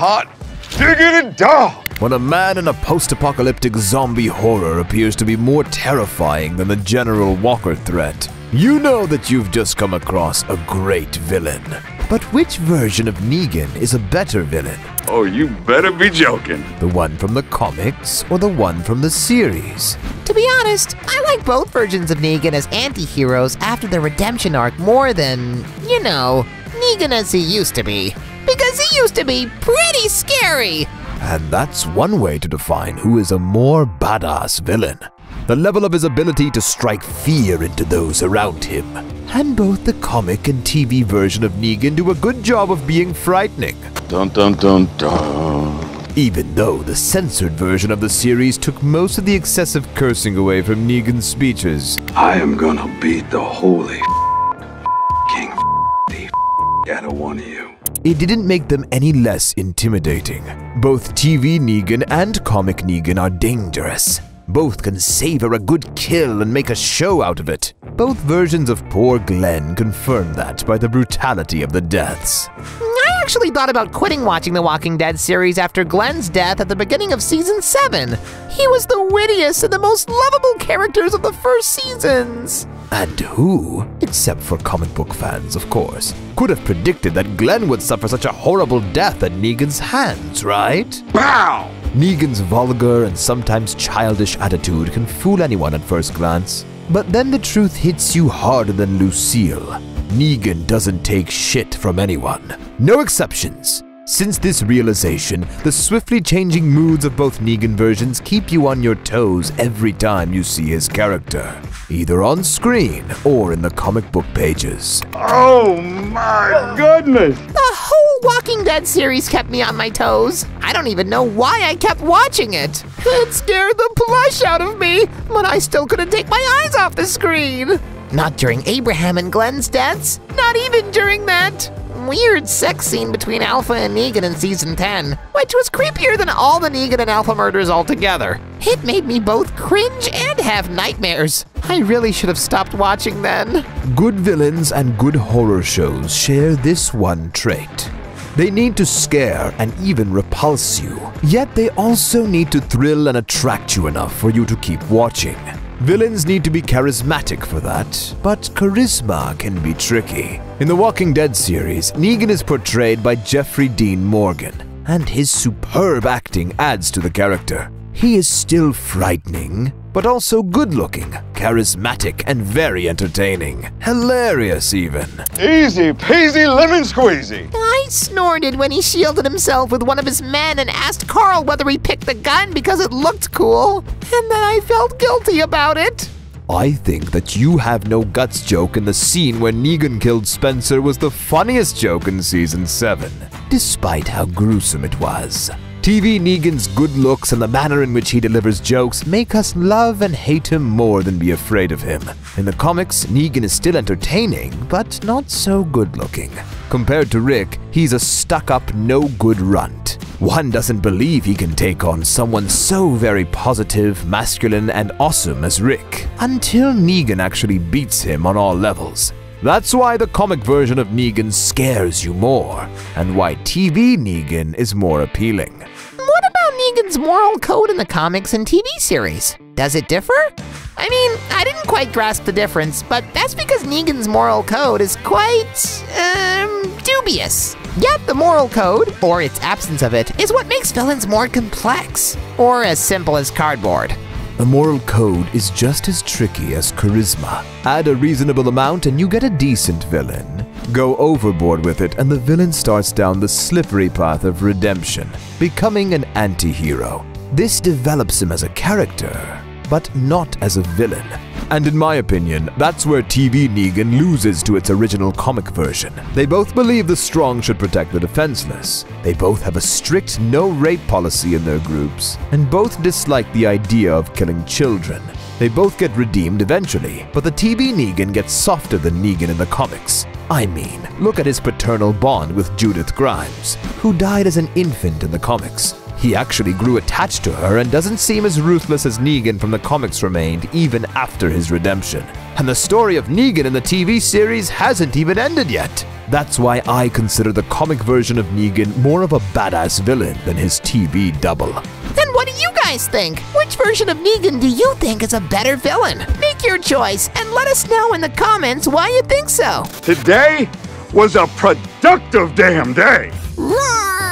hot diggity dog. When a man in a post-apocalyptic zombie horror appears to be more terrifying than the general Walker threat, you know that you've just come across a great villain. But which version of Negan is a better villain? Oh, you better be joking. The one from the comics or the one from the series? To be honest, I like both versions of Negan as anti-heroes after their redemption arc more than, you know, Negan as he used to be. Because he used to be pretty scary. And that's one way to define who is a more badass villain. The level of his ability to strike fear into those around him. And both the comic and TV version of Negan do a good job of being frightening. Dun dun dun dun. Even though the censored version of the series took most of the excessive cursing away from Negan's speeches. I am gonna beat the holy king out of one of you. It didn't make them any less intimidating. Both TV Negan and comic Negan are dangerous. Both can savor a good kill and make a show out of it. Both versions of poor Glenn confirm that by the brutality of the deaths. I actually thought about quitting watching the Walking Dead series after Glenn's death at the beginning of season 7. He was the wittiest and the most lovable characters of the first seasons. And who, except for comic book fans of course, could have predicted that Glenn would suffer such a horrible death at Negan's hands, right? Pow! Negan's vulgar and sometimes childish attitude can fool anyone at first glance. But then the truth hits you harder than Lucille. Negan doesn't take shit from anyone. No exceptions. Since this realization, the swiftly changing moods of both Negan versions keep you on your toes every time you see his character, either on screen or in the comic book pages. Oh my goodness! The whole Walking Dead series kept me on my toes. I don't even know why I kept watching it. It scared the plush out of me, but I still couldn't take my eyes off the screen. Not during Abraham and Glenn's deaths. Not even during that weird sex scene between Alpha and Negan in season 10, which was creepier than all the Negan and Alpha murders altogether. It made me both cringe and have nightmares. I really should have stopped watching then. Good villains and good horror shows share this one trait. They need to scare and even repulse you, yet they also need to thrill and attract you enough for you to keep watching. Villains need to be charismatic for that, but charisma can be tricky. In the Walking Dead series, Negan is portrayed by Jeffrey Dean Morgan, and his superb acting adds to the character. He is still frightening, but also good-looking, charismatic, and very entertaining. Hilarious, even. Easy peasy lemon squeezy. I snorted when he shielded himself with one of his men and asked Carl whether he picked the gun because it looked cool, and then I felt guilty about it. I think that you have no guts joke in the scene where Negan killed Spencer was the funniest joke in season 7, despite how gruesome it was. TV Negan's good looks and the manner in which he delivers jokes make us love and hate him more than be afraid of him. In the comics, Negan is still entertaining, but not so good-looking. Compared to Rick, he's a stuck-up, no-good runt. One doesn't believe he can take on someone so very positive, masculine, and awesome as Rick, until Negan actually beats him on all levels. That's why the comic version of Negan scares you more, and why TV Negan is more appealing. What about Negan's moral code in the comics and TV series? Does it differ? I mean, I didn't quite grasp the difference, but that's because Negan's moral code is quite, dubious. Yet the moral code, or its absence of it, is what makes villains more complex, or as simple as cardboard. The moral code is just as tricky as charisma. Add a reasonable amount and you get a decent villain. Go overboard with it and the villain starts down the slippery path of redemption, becoming an anti-hero. This develops him as a character, but not as a villain. And in my opinion, that's where TV Negan loses to its original comic version. They both believe the strong should protect the defenseless. They both have a strict no-rape policy in their groups, and both dislike the idea of killing children. They both get redeemed eventually, but the TV Negan gets softer than Negan in the comics. I mean, look at his paternal bond with Judith Grimes, who died as an infant in the comics. He actually grew attached to her and doesn't seem as ruthless as Negan from the comics remained even after his redemption. And the story of Negan in the TV series hasn't even ended yet. That's why I consider the comic version of Negan more of a badass villain than his TV double. Then what do you guys think? Which version of Negan do you think is a better villain? Make your choice and let us know in the comments why you think so. Today was a productive damn day. Roar!